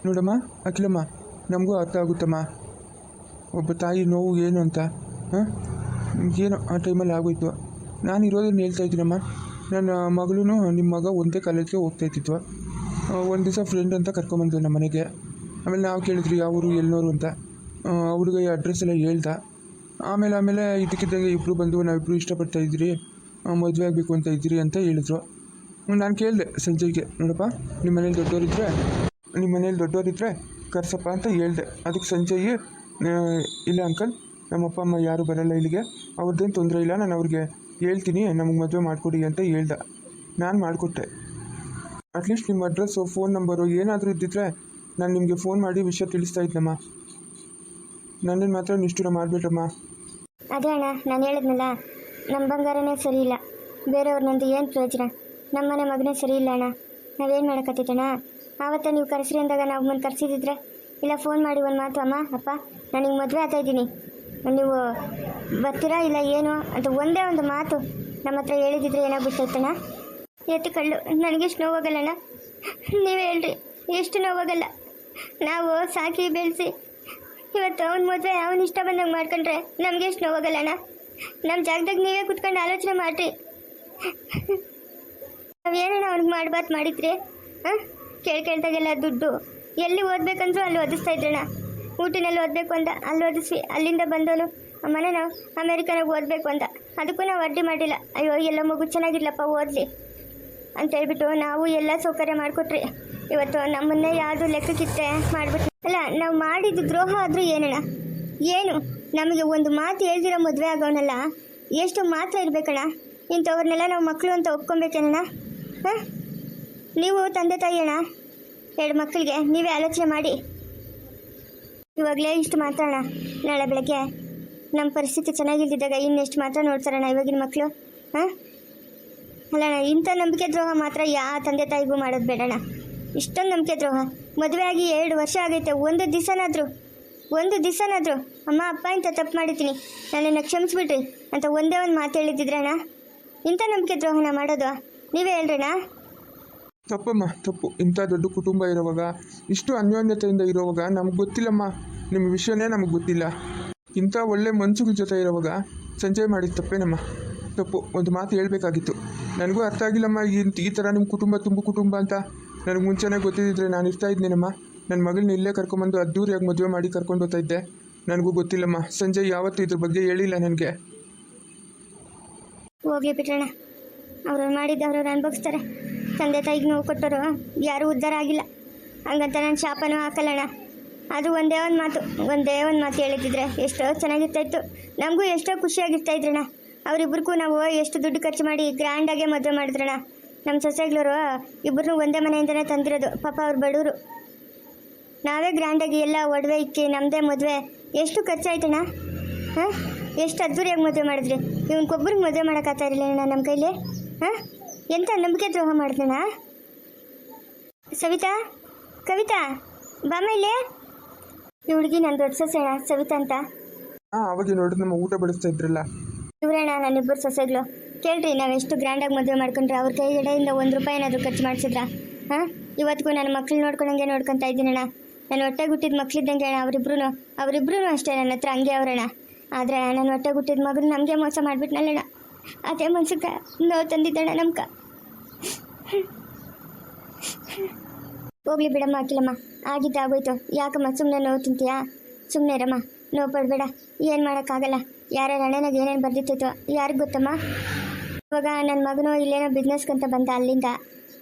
ನೋಡಮ್ಮ ಅಖಿಲಮ್ಮ, ನಮಗೂ ಅರ್ಥ ಆಗುತ್ತಮ್ಮ ಒಬ್ಬ ತಾಯಿ ನೋವು ಏನು ಅಂತ. ಹಾಂ, ಏನೋ ಆ ಟೈಮಲ್ಲಿ ಆಗೋಯ್ತು. ನಾನು ಇರೋದನ್ನು ಹೇಳ್ತಾ ಇದ್ದೀನಮ್ಮ. ನನ್ನ ಮಗಳೂ ನಿಮ್ಮ ಮಗ ಒಂದೇ ಕಾಲೇಜ್ಗೆ ಹೋಗ್ತಾಯಿದ್ದಿತ್ತು. ಒಂದು ದಿವಸ ಫ್ರೆಂಡ್ ಅಂತ ಕರ್ಕೊಂಬಂದು ನಮ್ಮ ಮನೆಗೆ. ಆಮೇಲೆ ನಾವು ಕೇಳಿದ್ರಿ ಯಾವ ಊರು ಎಲ್ಲೋರು ಅಂತ. ಹುಡುಗ ಅಡ್ರೆಸ್ ಎಲ್ಲ ಹೇಳ್ದ. ಆಮೇಲೆ ಇದಕ್ಕಿದ್ದಂಗೆ ಇಬ್ಬರು ಬಂದು ನಾವಿಬ್ಬರು ಇಷ್ಟಪಡ್ತಾಯಿದ್ರಿ, ಮದುವೆ ಆಗಬೇಕು ಅಂತ ಇದ್ದೀರಿ ಅಂತ ಹೇಳಿದ್ರು. ನಾನು ಕೇಳಿದೆ ಸಂಜಯ್ಗೆ, ನೋಡಪ್ಪ ನಿಮ್ಮ ಮನೇಲಿ ದೊಡ್ಡವರಿದ್ದರೆ ಕರ್ಸಪ್ಪ ಅಂತ ಹೇಳಿದೆ. ಅದಕ್ಕೆ ಸಂಜಯ್, ಇಲ್ಲ ಅಂಕಲ್, ನಮ್ಮ ಅಪ್ಪ ಅಮ್ಮ ಯಾರು ಬರಲ್ಲ ಇಲ್ಲಿಗೆ, ಅವ್ರದ್ದೇನು ತೊಂದರೆ ಇಲ್ಲ, ನಾನು ಅವ್ರಿಗೆ ಹೇಳ್ತೀನಿ ನಮಗೆ ಮದುವೆ ಮಾಡಿಕೊಡಿ ಅಂತ ಹೇಳ್ದೆ. ನಾನು ಮಾಡಿಕೊಟ್ಟೆ. ಅಟ್ಲೀಸ್ಟ್ ನಿಮ್ಮ ಅಡ್ರೆಸ್ಸು, ಫೋನ್ ನಂಬರು ಏನಾದರೂ ಇದ್ದಿದ್ರೆ ನಾನು ನಿಮಗೆ ಫೋನ್ ಮಾಡಿ ವಿಷಯ ತಿಳಿಸ್ತಾ ಇದ್ದಮ್ಮ. ನನ್ನನ್ನು ಮಾತ್ರ ನಿಷ್ಠುರ ಮಾಡಬೇಡಮ್ಮ. ಅದೇ ಅಣ್ಣ, ನಾನು ಹೇಳಿದ್ನಲ್ಲ, ನಮ್ಮ ಬಂಗಾರನೇ ಸರಿ ಇಲ್ಲ, ಬೇರೆಯವ್ರನ್ನಂದು ಏನು ಪ್ರಯೋಜನ, ನಮ್ಮನೆ ಮಗನೇ ಸರಿ ಇಲ್ಲ ಅಣ್ಣ. ನಾವೇನು ಮಾಡೋಕ್ಕತ್ತೈತಣ್ಣ? ಆವತ್ತ ನೀವು ಕರೆಸ್ರಿ ಅಂದಾಗ ನಾವು ಮುಂದೆ ಕರೆಸಿದ್ರೆ, ಇಲ್ಲ ಫೋನ್ ಮಾಡಿ ಒಂದು ಮಾತು, ಅಮ್ಮ ಅಪ್ಪ ನಾನು ಹಿಂಗೆ ಮದುವೆ ಆಗ್ತಾ ಇದ್ದೀನಿ, ನೀವು ಬರ್ತೀರಾ ಇಲ್ಲ ಏನು ಅಂತ ಒಂದೇ ಒಂದು ಮಾತು ನಮ್ಮ ಹತ್ರ ಹೇಳಿದಿದ್ರೆ ಏನಾಗ್ಬಿಡ್ತೈತಣ್ಣ? ಎತ್ತು ಕಳ್ಳು, ನನಗೆಷ್ಟು ನೋವಾಗಲ್ಲಣ್ಣ, ನೀವೇ ಹೇಳ್ರಿ, ಎಷ್ಟು ನೋವಾಗಲ್ಲ. ನಾವು ಸಾಕಿ ಬೆಳೆಸಿ ಇವತ್ತು ಅವ್ನ ಮದುವೆ ಅವ್ನು ಇಷ್ಟ ಬಂದಂಗೆ ಮಾಡ್ಕೊಂಡ್ರೆ ನಮಗೆ ಎಷ್ಟು ನೋವಾಗಲ್ಲಣ್ಣ? ನಮ್ಮ ಜಾಗದಾಗ ನೀವೇ ಕುತ್ಕೊಂಡು ಆಲೋಚನೆ ಮಾಡಿರಿ. ನಾವೇನಣ್ಣ ಅವ್ನಿಗೆ ಮಾಡ್ಬಾರ್ದು ಮಾಡಿದ್ರಿ? ಹಾಂ, ಕೇಳ್ದಾಗೆಲ್ಲ ದುಡ್ಡು, ಎಲ್ಲಿ ಓದಬೇಕಂದ್ರೂ ಅಲ್ಲಿ ಓದಿಸ್ತಾ ಇದ್ರಣ್ಣ. ಊಟಿನಲ್ಲಿ ಓದಬೇಕು ಅಂತ ಅಲ್ಲಿ ಓದಿಸ್ವಿ, ಅಲ್ಲಿಂದ ಬಂದವನು ಅಮ್ಮನೇ ನಾವು ಅಮೇರಿಕಾನಾಗ ಓದಬೇಕು ಅಂತ, ಅದಕ್ಕೂ ನಾವು ಅಡ್ಡಿ ಮಾಡಿಲ್ಲ. ಅಯ್ಯೋ ಎಲ್ಲ ಮಗು ಚೆನ್ನಾಗಿರ್ಲಪ್ಪ ಓದಲಿ ಅಂತ ಹೇಳ್ಬಿಟ್ಟು ನಾವು ಎಲ್ಲ ಸೌಕರ್ಯ ಮಾಡಿಕೊಟ್ರಿ. ಇವತ್ತು ನಮ್ಮನ್ನೇ ಯಾವುದು ಲೆಕ್ಕಕ್ಕಿತ್ತೆ ಮಾಡಿಬಿಟ್ಟು, ಅಲ್ಲ ನಾವು ಮಾಡಿದ್ದು ದ್ರೋಹ ಆದರೂ ಏನಣ್ಣ? ಏನು ನಮಗೆ ಒಂದು ಮಾತು ಹೇಳ್ದಿರೋ ಮದುವೆ ಆಗೋನಲ್ಲ, ಎಷ್ಟು ಮಾತ್ರ ಇರಬೇಕಣ್ಣ? ಇಂಥವ್ರನ್ನೆಲ್ಲ ನಾವು ಮಕ್ಕಳು ಅಂತ ಒಪ್ಕೊಬೇಕೇನಣ್ಣ? ಹಾಂ, ನೀವು ತಂದೆ ತಾಯಿ ಅಣ್ಣ, 2 ಮಕ್ಕಳಿಗೆ ನೀವೇ ಆಲೋಚನೆ ಮಾಡಿ. ಇವಾಗಲೇ ಇಷ್ಟು ಮಾತಾಡೋಣ, ನಾಳೆ ಬೆಳಗ್ಗೆ ನಮ್ಮ ಪರಿಸ್ಥಿತಿ ಚೆನ್ನಾಗಿಲ್ದಿದ್ದಾಗ ಇನ್ನೆಷ್ಟು ಮಾತ್ರ ನೋಡ್ತಾರಣ್ಣ ಇವಾಗಿನ ಮಕ್ಕಳು? ಹಾಂ, ಅಲ್ಲಣ್ಣ, ಇಂಥ ನಂಬಿಕೆ ದ್ರೋಹ ಮಾತ್ರ ಯಾವ ತಂದೆ ತಾಯಿಗೂ ಮಾಡೋದು ಬೇಡಣ್ಣ. ಇಷ್ಟೊಂದು ನಂಬಿಕೆ ದ್ರೋಹ. ಮದುವೆ ಆಗಿ 2 ವರ್ಷ ಆಗೈತೆ, ಒಂದು ದಿವಸನಾದರೂ ಅಮ್ಮ ಅಪ್ಪ ಇಂಥ ತಪ್ಪು ಮಾಡಿದ್ದೀನಿ, ನನ್ನನ್ನು ಕ್ಷಮಿಸ್ಬಿಟ್ರಿ ಅಂತ ಒಂದೇ ಒಂದು ಮಾತು ಹೇಳಿದ್ದಿದ್ರಣ್ಣ? ಇಂಥ ನಂಬಿಕೆ ದ್ರೋಹನ ಮಾಡೋದು? ನೀವೇ ಹೇಳ್ರಣ್ಣ. ತಪ್ಪಮ್ಮ, ತಪ್ಪು. ಇಂಥ ದೊಡ್ಡ ಕುಟುಂಬ ಇರೋವಾಗ, ಇಷ್ಟು ಅನ್ಯೋನ್ಯತೆಯಿಂದ ಇರೋವಾಗ ನಮ್ಗೆ ಗೊತ್ತಿಲ್ಲಮ್ಮ, ನಿಮ್ಮ ವಿಷಯನೇ ನಮಗೆ ಗೊತ್ತಿಲ್ಲ. ಇಂಥ ಒಳ್ಳೆ ಮನ್ಸುಗಳ ಜೊತೆ ಇರೋವಾಗ ಸಂಜಯ್ ಮಾಡಿದ ತಪ್ಪೇನಮ್ಮ, ತಪ್ಪು. ಒಂದು ಮಾತು ಹೇಳಬೇಕಾಗಿತ್ತು. ನನಗೂ ಅರ್ಥ ಆಗಿಲ್ಲಮ್ಮ, ಈ ಥರ ನಿಮ್ಮ ಕುಟುಂಬ ಅಂತ ನನಗೆ ಮುಂಚೆನೇ ಗೊತ್ತಿದ್ದಿದ್ರೆ ನಾನು ಇರ್ತಾ ಇದ್ದೀನಮ್ಮ. ನನ್ನ ಮಗಳನ್ನ ಇಲ್ಲೇ ಕರ್ಕೊಂಬಂದು ಅದ್ದೂರಿಯಾಗಿ ಮದುವೆ ಮಾಡಿ ಕರ್ಕೊಂಡು ಹೋಗ್ತಾ ಇದ್ದೆ. ನನಗೂ ಗೊತ್ತಿಲ್ಲಮ್ಮ, ಸಂಜಯ್ ಯಾವತ್ತೂ ಇದ್ರ ಬಗ್ಗೆ ಹೇಳಿಲ್ಲ ನನಗೆ. ಹೋಗ್ಲಿ ಬಿಟ್ರಣ್ಣ, ಅವ್ರು ಮಾಡಿದ್ದು ಅವ್ರವ್ರು ಅನುಭವಿಸ್ತಾರೆ. ತಂದೆ ತಾಯಿಗೆ ನೋವು ಕೊಟ್ಟರು ಯಾರೂ ಉದ್ಧಾರ ಆಗಿಲ್ಲ, ಹಂಗಂತ ನಾನು ಶಾಪನೂ ಹಾಕಲ್ಲಣ್ಣ. ಅದು ಒಂದೇ ಒಂದು ಮಾತು ಹೇಳಿದ್ದಿದ್ರೆ ಎಷ್ಟೋ ಚೆನ್ನಾಗಿರ್ತಾಯಿತ್ತು, ನಮಗೂ ಎಷ್ಟೋ ಖುಷಿಯಾಗಿರ್ತಾಯಿದ್ರಣ್ಣ. ಅವರಿಬ್ರಿಗೂ ನಾವು ಎಷ್ಟು ದುಡ್ಡು ಖರ್ಚು ಮಾಡಿ ಗ್ರ್ಯಾಂಡಾಗೆ ಮದುವೆ ಮಾಡಿದ್ರಣ್ಣ. ನಮ್ಮ ಸೊಸೆಗಳವರು ಇಬ್ಬರನ್ನೂ ಒಂದೇ ಮನೆಯಿಂದನೇ ತಂದಿರೋದು, ಪಾಪ ಅವ್ರು ಬಡವರು. ನಾವೇ ಗ್ರ್ಯಾಂಡಾಗಿ ಎಲ್ಲ ಒಡವೆ ಇಕ್ಕಿ ನಮ್ಮದೇ ಮದುವೆ ಎಷ್ಟು ಖರ್ಚಾಯ್ತಣ್ಣ? ಹಾಂ, ಎಷ್ಟು ಅದ್ದೂರಿಯಾಗಿ ಮದುವೆ ಮಾಡಿದ್ರಿ. ಇವನ್ಗೊಬ್ಬರಿಗೆ ಮದುವೆ ಮಾಡೋಕ್ಕಾಗ್ತಾ ಇರಲಿಲ್ಲ ನಮ್ಮ ಕೈಲಿ. ಹಾಂ, ಎಂಥ ನಂಬಿಕೆ ದ್ರೋಹ ಮಾಡಿದ್ನಣ್ಣ. ಕವಿತಾ ಬಾಮ ಇಲ್ಲೇ. ಈ ಹುಡುಗಿ ನನ್ನ ದೊಡ್ಡ ಸೊಸೆಣ್ಣ, ಸವಿತಾ ಅಂತ. ಅವಾಗ ನೋಡಿ ನಮ್ಮ ಊಟ ಬಡಿಸ್ತಾ ಇದ್ರಲ್ಲ, ಇವರಣ್ಣ ನನ್ನಿಬ್ಬರು ಸೊಸೆಗಳು. ಕೇಳ್ರಿ, ನಾವೆಷ್ಟು ಗ್ರ್ಯಾಂಡಾಗಿ ಮದುವೆ ಮಾಡ್ಕೊಂಡ್ರೆ ಅವ್ರ ಕೈಗಡೆಯಿಂದ ₹1 ಏನಾದರೂ ಖರ್ಚು ಮಾಡಿಸಿದ್ರಾ? ಹಾಂ, ಇವತ್ತಿಗೂ ನನ್ನ ಮಕ್ಳು ನೋಡ್ಕೊಂಡಂಗೆ ನೋಡ್ಕೊತಾ ಇದ್ದೀನಣ್ಣ. ನಾನು ಹೊಟ್ಟೆ ಹುಟ್ಟಿದ ಮಕ್ಳಿದ್ದಂಗೆ ಅಣ್ಣ ಅವರಿಬ್ರು ಅಷ್ಟೇ ನನ್ನ ಹತ್ರ ಹಂಗೆ ಅವ್ರಣ್ಣ. ಆದರೆ ನಾನು ಹೊಟ್ಟೆ ಹುಟ್ಟಿದ ಮಗನ ನಮಗೆ ಮೋಸ ಮಾಡಿಬಿಟ್ನಲ್ಲಣ್ಣ, ಅದೇ ಮನ್ಸಿಗೆ ನೋವು ತಂದಿದ್ದಣ್ಣ ನಮ್ಗೆ. ಹೋಗ್ಲಿ ಬಿಡಮ್ಮ ಅಖಿಲಮ್ಮ, ಆಗಿದ್ದಾಗೋಯ್ತು. ಯಾಕಮ್ಮ ಸುಮ್ಮನೆ ನೋವು ತಿಂತೀಯಾ? ಸುಮ್ಮನೆ ಇರಮ್ಮ, ನೋವು ಪಡಬೇಡ. ಏನು ಮಾಡೋಕ್ಕಾಗಲ್ಲ, ಯಾರ್ಯಾರ ಹಣೆನಾಗ ಏನೇನು ಬರ್ದಿತ್ತೈತೋ ಯಾರಿಗೆ ಗೊತ್ತಮ್ಮ. ಇವಾಗ ನನ್ನ ಮಗನೂ ಇಲ್ಲೇನೋ ಬಿಸ್ನೆಸ್ಗಂತ ಬಂದ, ಅಲ್ಲಿಂದ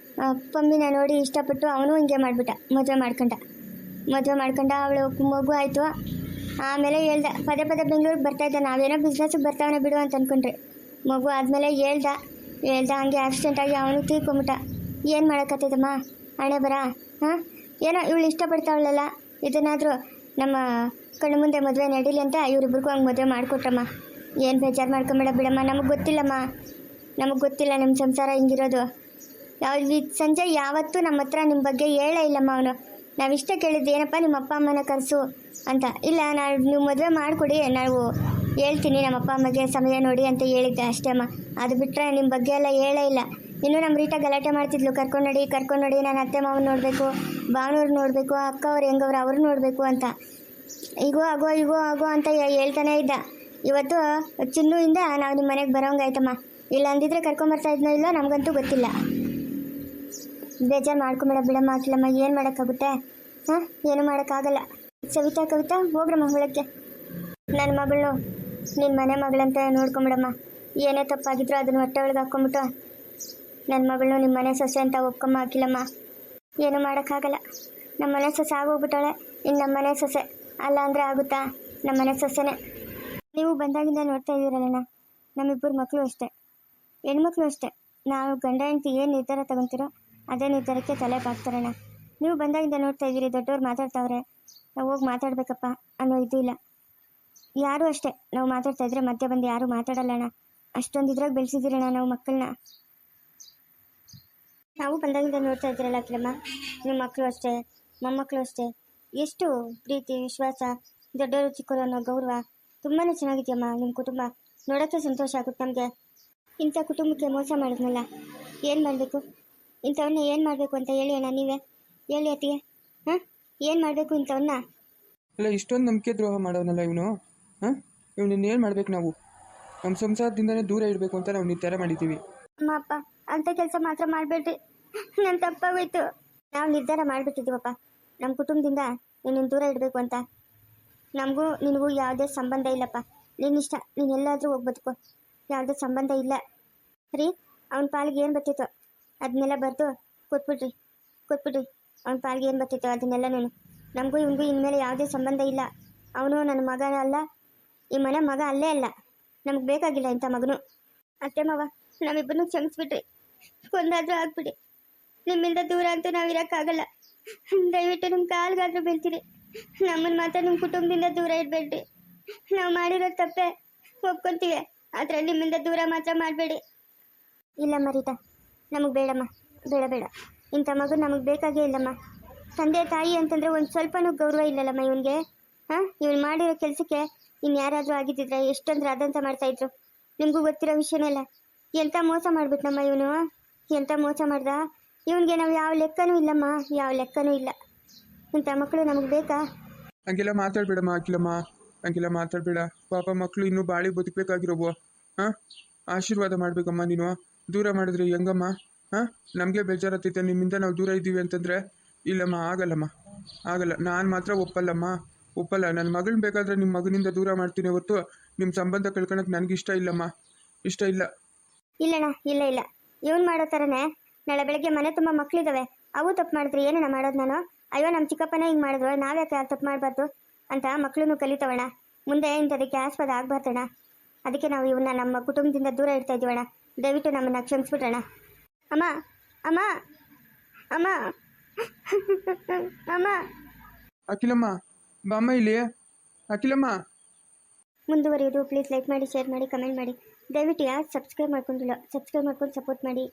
ಪಮ್ಮಿನ ನೋಡಿ ಇಷ್ಟಪಟ್ಟು ಅವನು ಹಿಂಗೆ ಮಾಡಿಬಿಟ್ಟ, ಮದುವೆ ಮಾಡ್ಕೊಂಡ. ಅವಳು ಮಗು ಆಯಿತು. ಆಮೇಲೆ ಹೇಳ್ದೆ, ಪದೇ ಬೆಂಗಳೂರಿಗೆ ಬರ್ತಾಯಿದ್ದ, ನಾವೇನೋ ಬಿಸ್ನೆಸ್ಗೆ ಬರ್ತಾವನೆ ಬಿಡು ಅಂತ ಅಂದ್ಕೊಂಡ್ರಿ. ಮಗು ಆದಮೇಲೆ ಹೇಳ್ದ ಹಂಗೆ ಆಕ್ಸಿಡೆಂಟಾಗಿ ಅವನು ತೀರ್ಕೊಂಬಿಟ್ಟ. ಏನು ಮಾಡೋಕ್ಕತ್ತೈತಮ್ಮ, ಹಣೆ ಬರ. ಹಾಂ, ಏನೋ ಇವಳು ಇಷ್ಟಪಡ್ತಾವಳಲ್ಲ, ಇದನ್ನಾದರೂ ನಮ್ಮ ಕಣ್ಣು ಮುಂದೆ ಮದುವೆ ನಡೀಲಿ ಅಂತ ಇವರಿಬ್ರಿಗೂ ಹಂಗೆ ಮದುವೆ ಮಾಡಿಕೊಟ್ರಮ್ಮ. ಏನು ಬೇಜಾರು ಮಾಡ್ಕೊಂಬೇಡ ಬಿಡಮ್ಮ, ನಮಗೆ ಗೊತ್ತಿಲ್ಲ ನಿಮ್ಮ ಸಂಸಾರ ಹಿಂಗಿರೋದು. ಸಂಜಯ್ ಯಾವತ್ತೂ ನಮ್ಮ ಹತ್ರ ನಿಮ್ಮ ಬಗ್ಗೆ ಹೇಳೇ ಇಲ್ಲಮ್ಮ. ಅವನು ನಾವಿಷ್ಟ ಕೇಳಿದ್ದು ಏನಪ್ಪ, ನಿಮ್ಮ ಅಪ್ಪ ಅಮ್ಮನ ಕರೆಸು ಅಂತ. ಇಲ್ಲ, ನೀವು ಮದುವೆ ಮಾಡಿಕೊಡಿ, ನಾವು ಹೇಳ್ತೀನಿ ನಮ್ಮ ಅಪ್ಪ ಅಮ್ಮಗೆ ಸಮಯ ನೋಡಿ ಅಂತ ಹೇಳಿದ್ದೆ ಅಷ್ಟೇ ಅಮ್ಮ. ಅದು ಬಿಟ್ಟರೆ ನಿಮ್ಮ ಬಗ್ಗೆ ಎಲ್ಲ ಹೇಳೇ ಇಲ್ಲ. ಇನ್ನು ನಮ್ಮ ರೀಟಾ ಗಲಾಟೆ ಮಾಡ್ತಿದ್ಲು, ಕರ್ಕೊಂಡು ನೋಡಿ ನಾನು ಅತ್ತೆ ಮಾವನ್ ನೋಡಬೇಕು, ಭಾವನವ್ರು ನೋಡಬೇಕು, ಅಕ್ಕ ಅವ್ರು ಹೆಂಗವ್ರು ಅವ್ರು ನೋಡಬೇಕು ಅಂತ. ಈಗೋ ಆಗೋ ಅಂತ ಹೇಳ್ತಾನೆ ಇದ್ದ. ಇವತ್ತು ಚಿನ್ನುಯಿಂದ ನಾವು ನಿಮ್ಮ ಮನೆಗೆ ಬರೋಂಗಾಯ್ತಮ್ಮ. ಇಲ್ಲ ಅಂದಿದ್ರೆ ಕರ್ಕೊಂಬರ್ತಾ ಇದ್ನೋ ಇಲ್ಲೋ ನಮಗಂತೂ ಗೊತ್ತಿಲ್ಲ. ಬೇಜಾರು ಮಾಡ್ಕೊಂಬೇಡ ಬಿಡಮ್ಮ ಅಖಿಲಮ್ಮ, ಏನು ಮಾಡೋಕ್ಕಾಗುತ್ತೆ? ಹಾಂ, ಏನು ಮಾಡೋಕ್ಕಾಗಲ್ಲ. ಕವಿತಾ ಹೋಗ್ರಮ್ಮ ಹೊಳಕ್ಕೆ. ನನ್ನ ಮಗಳನ್ನು ನಿನ್ನ ಮನೆ ಮಗಳಂತ ನೋಡ್ಕೊಂಬಿಡಮ್ಮ. ಏನೇ ತಪ್ಪಾಗಿದ್ರು ಅದನ್ನು ಹೊಟ್ಟೆ ಒಳಗೆ ಹಾಕ್ಕೊಂಬಿಟ್ಟು ನನ್ನ ಮಗಳನ್ನು ನಿಮ್ಮ ಮನೆ ಸೊಸೆ ಅಂತ ಒಪ್ಕೊಮ್ಮ ಅಖಿಲಮ್ಮ. ಏನು ಮಾಡೋಕ್ಕಾಗಲ್ಲ. ನಮ್ಮ ಮನೆ ಸೊಸೆ ಆಗೋಗ್ಬಿಟ್ಟಾಳೆ, ಇನ್ನು ನಮ್ಮ ಮನೆ ಸೊಸೆ ಅಲ್ಲ ಅಂದರೆ ಆಗುತ್ತಾ? ನಮ್ಮ ಮನೆ ಸೊಸೆನೇ. ನೀವು ಬಂದಾಗಿಂದ ನೋಡ್ತಾ ಇದ್ದೀರಲ್ಲಣ್ಣ, ನಮ್ಮಿಬ್ಬರು ಮಕ್ಕಳು ಅಷ್ಟೇ, ಹೆಣ್ಮಕ್ಳು ಅಷ್ಟೇ. ನಾವು ಗಂಡ ಹೆಂಡತಿ ಏನು ನಿರ್ಧಾರ ತಗೊತೀರೋ ಅದೇ ನಿರ್ಧಾರಕ್ಕೆ ತಲೆ ಬಾಗ್ತಾರಣ್ಣ. ನೀವು ಬಂದಾಗಿಂದ ನೋಡ್ತಾ ಇದ್ದೀರಿ, ದೊಡ್ಡವ್ರು ಮಾತಾಡ್ತಾವ್ರೆ, ನಾವು ಹೋಗಿ ಮಾತಾಡಬೇಕಪ್ಪ ಅನ್ನೋ ಇದು ಇಲ್ಲ. ಯಾರೂ ಅಷ್ಟೇ, ನಾವು ಮಾತಾಡ್ತಾ ಇದ್ರೆ ಮಧ್ಯೆ ಬಂದು ಯಾರೂ ಮಾತಾಡಲ್ಲಣ್ಣ. ಅಷ್ಟೊಂದು ಇದ್ರಾಗ ಬೆಳೆಸಿದ್ದೀರಣ್ಣ ನಾವು ಮಕ್ಕಳನ್ನ. ನಾವು ಬಂದಾಗಿಂದ ನೋಡ್ತಾ ಇದ್ದೀರಲ್ಲ ಅಖಿಲಮ್ಮ, ನಿಮ್ಮ ಮಕ್ಕಳು ಅಷ್ಟೇ, ಮೊಮ್ಮಕ್ಕಳು ಅಷ್ಟೇ. ಎಷ್ಟು ಪ್ರೀತಿ, ವಿಶ್ವಾಸ, ದೊಡ್ಡವರು ಚಿಕ್ಕವರು ಅನ್ನೋ ಗೌರವ ತುಂಬಾ ಚೆನ್ನಾಗಿದೆಯಮ್ಮ ನಿಮ್ಮ ಕುಟುಂಬ. ನೋಡೋಕ್ಕೆ ಸಂತೋಷ ಆಗುತ್ತೆ ನಮಗೆ. ಇಂಥ ಕುಟುಂಬಕ್ಕೆ ಮೋಸ ಮಾಡಿದ್ನಲ್ಲ, ಏನು ಮಾಡಬೇಕು? ಇಂಥವನ್ನ ಏನು ಮಾಡಬೇಕು ಅಂತ ಹೇಳಿ ಅಣ್ಣ, ನೀವೇ ಹೇಳಿ ಅತ್ತಿಗೆ. ಹಾಂ, ಏನು ಮಾಡಬೇಕು ಇಂಥವನ್ನ? ಅಲ್ಲ, ಇಷ್ಟೊಂದು ನಂಬಿಕೆ ದ್ರೋಹ ಮಾಡೋನಲ್ಲ ಇವನು. ಹಾಂ, ಇವನನ್ನೇನು ಮಾಡ್ಬೇಕು ನಾವು? ನಮ್ಮ ಸಂಸಾರದಿಂದನೇ ದೂರ ಇಡಬೇಕು ಅಂತ ನಾವು ನಿರ್ಧಾರ ಮಾಡಿದ್ದೀವಿ. ಅಮ್ಮ ಅಪ್ಪ, ಅಂಥ ಕೆಲಸ ಮಾತ್ರ ಮಾಡಬೇಡ್ರಿ, ನನ್ನ ತಪ್ಪಾಗೋಯ್ತು. ನಾವು ನಿರ್ಧಾರ ಮಾಡಿಬಿಟ್ಟಿದ್ದೀವಪ್ಪ, ನಮ್ಮ ಕುಟುಂಬದಿಂದ ನಿನ್ನ ದೂರ ಇಡಬೇಕು ಅಂತ. ನಮಗೂ ನಿನಗೂ ಯಾವುದೇ ಸಂಬಂಧ ಇಲ್ಲಪ್ಪ. ನಿನ್ನಿಷ್ಟ, ನೀನು ಎಲ್ಲಾದರೂ ಹೋಗಿ ಬದುಕೋ, ಯಾವುದೇ ಸಂಬಂಧ ಇಲ್ಲ ರೀ. ಅವನ ಪಾಲಿಗೆ ಏನು ಬರ್ತಿತ್ತು ಅದನ್ನೆಲ್ಲ ಬರೆದು ಕೊಟ್ಬಿಡ್ರಿ. ಅವನ ಪಾಲಿಗೆ ಏನು ಬರ್ತಿತ್ತು ಅದನ್ನೆಲ್ಲ ನಮಗೂ ಇವನಿಗೂ ಇನ್ಮೇಲೆ ಯಾವುದೇ ಸಂಬಂಧ ಇಲ್ಲ. ಅವನು ನನ್ನ ಮಗ ಅಲ್ಲ, ಈ ಮನೆ ಮಗ ಅಲ್ಲೇ ಅಲ್ಲ. ನಮಗೆ ಬೇಕಾಗಿಲ್ಲ ಇಂಥ ಮಗನು. ಅತ್ತೆ ಮಾವ, ನಮ್ಮಿಬ್ಬರನ್ನೂ ಕ್ಷಮಿಸ್ಬಿಟ್ರಿ, ಕೊಂದಾದರೂ ಆಗ್ಬಿಡಿ. ನಿಮ್ಮಿಂದ ದೂರ ಅಂತೂ ನಾವು ಇರೋಕ್ಕಾಗಲ್ಲ. ದಯವಿಟ್ಟು ನಿಮ್ಮ ಕಾಲ್ಗಾದ್ರೂ ಬೀಳ್ತೀರಿ. ನಮ್ಮನ್ನು ಮಾತ್ರ ನಿಮ್ಮ ಕುಟುಂಬದಿಂದ ದೂರ ಇಡಬೇಡ್ರಿ. ನಾವು ಮಾಡಿರೋ ತಪ್ಪೆ ಒಪ್ಕೊತೀವಿ, ಆದರೆ ನಿಮ್ಮಿಂದ ದೂರ ಮಾತ್ರ ಮಾಡಬೇಡಿ. ಇಲ್ಲಮ್ಮ ರೀಟಾ, ನಮಗೆ ಬೇಡಮ್ಮ, ಬೇಡ. ಇಂಥ ಮಗು ನಮಗೆ ಬೇಕಾಗೇ ಇಲ್ಲಮ್ಮ. ತಂದೆ ತಾಯಿ ಅಂತಂದರೆ ಒಂದು ಸ್ವಲ್ಪನೂ ಗೌರವ ಇಲ್ಲಲ್ಲಮ್ಮ ಇವನಿಗೆ. ಹಾಂ, ಇವನು ಮಾಡಿರೋ ಕೆಲಸಕ್ಕೆ ಇನ್ಯಾರಾದರೂ ಆಗಿದ್ದಿದ್ರೆ ಎಷ್ಟೊಂದು ಅದಂತ ಮಾಡ್ತಾಯಿದ್ರು. ನಿಮಗೂ ಗೊತ್ತಿರೋ ವಿಷಯನೆಲ್ಲ. ಎಂಥ ಮೋಸ ಮಾಡಿಬಿಟ್ನಮ್ಮ ಇವನು, ಎಂಥ ಮೋಸ ಮಾಡ್ದ. ಇವನಿಗೆ ನಾವು ಯಾವ ಲೆಕ್ಕನೂ ಇಲ್ಲಮ್ಮ, ಯಾವ ಲೆಕ್ಕನೂ ಇಲ್ಲ. ಇಂಥ ಮಕ್ಕಳು ನಮಗೆ ಬೇಕಾ? ಹಂಗೆಲ್ಲ ಮಾತಾಡಬೇಡಮ್ಮ ಅಖಿಲಮ್ಮ, ಹಂಗೆಲ್ಲ ಮಾತಾಡಬೇಡ. ಪಾಪ ಮಕ್ಕಳು ಇನ್ನೂ ಬಾಳಿ ಬದುಕಬೇಕಾಗಿರೋವು. ಹಾಂ, ಆಶೀರ್ವಾದ ಮಾಡಬೇಕಮ್ಮ ನೀನು. ದೂರ ಮಾಡಿದ್ರೆ ಹೆಂಗಮ್ಮ? ಹಾಂ, ನಮಗೆ ಬೇಜಾರತ್ತೈತೆ ನಿಮ್ಮಿಂದ ನಾವು ದೂರ ಇದ್ದೀವಿ ಅಂತಂದರೆ. ಇಲ್ಲಮ್ಮ, ಆಗಲ್ಲ. ನಾನು ಮಾತ್ರ ಒಪ್ಪಲ್ಲ. ನನ್ನ ಮಗಳನ್ನ ಬೇಕಾದರೆ ನಿಮ್ಮ ಮಗನಿಂದ ದೂರ ಮಾಡ್ತೀನಿ ಹೊರತು ನಿಮ್ಮ ಸಂಬಂಧ ಕಳ್ಕೊಳಕ್ಕೆ ನನಗಿಷ್ಟ ಇಲ್ಲಮ್ಮ, ಇಷ್ಟ ಇಲ್ಲ. ಇಲ್ಲಣ್ಣ, ಇಲ್ಲ. ಇವನು ಮಾಡೋ ಥರನೇ ನಾಳೆ ಬೆಳಗ್ಗೆ ಮನೆ ತುಂಬ ಮಕ್ಕಳಿದ್ದಾವೆ, ಅವು ತಪ್ಪು ಮಾಡಿದ್ರೆ ಏನಣ್ಣ ಮಾಡೋದು ನಾನು? ಅಯ್ಯೋ, ನಮ್ಮ ಚಿಕ್ಕಪ್ಪನೇ ಹಿಂಗೆ ಮಾಡಿದ್ರು, ನಾವ್ಯಾಕೆ ತಪ್ಪು ಮಾಡಬಾರ್ದು ಅಂತ ಮಕ್ಕಳನ್ನು ಕಲಿತವಣ್ಣ. ಮುಂದೆ ಇಂಥದಕ್ಕೆ ಆಸ್ಪದ ಆಗಬಾರ್ದಣ್ಣ. ಅದಕ್ಕೆ ನಾವು ಇವನ್ನ ನಮ್ಮ ಕುಟುಂಬದಿಂದ ದೂರ ಇಡ್ತಾ ಇದ್ದೀವಣ್ಣ. ದಯವಿಟ್ಟು ನಮ್ಮನ್ನು ಕ್ಷಮಿಸ್ಬಿಟ್ರಣ್ಣ. ಅಮ್ಮ ಅಮ್ಮ ಅಮ್ಮ ಅಮ್ಮ ಅಖಿಲಮ್ಮ, ಬಾಮ್ಮ ಇಲ್ಲಿ. ಅಖಿಲಮ್ಮ, ಮುಂದುವರಿಯೋದು ಪ್ಲೀಸ್ ಲೈಕ್ ಮಾಡಿ, ಶೇರ್ ಮಾಡಿ, ಕಮೆಂಟ್ ಮಾಡಿ. ದಯವಿಟ್ಟು ಯಾರು ಸಬ್ಸ್ಕ್ರೈಬ್ ಮಾಡ್ಕೊಂಡಿಲ್ಲ ಸಬ್ಸ್ಕ್ರೈಬ್ ಮಾಡ್ಕೊಂಡು ಸಪೋರ್ಟ್ ಮಾಡಿ.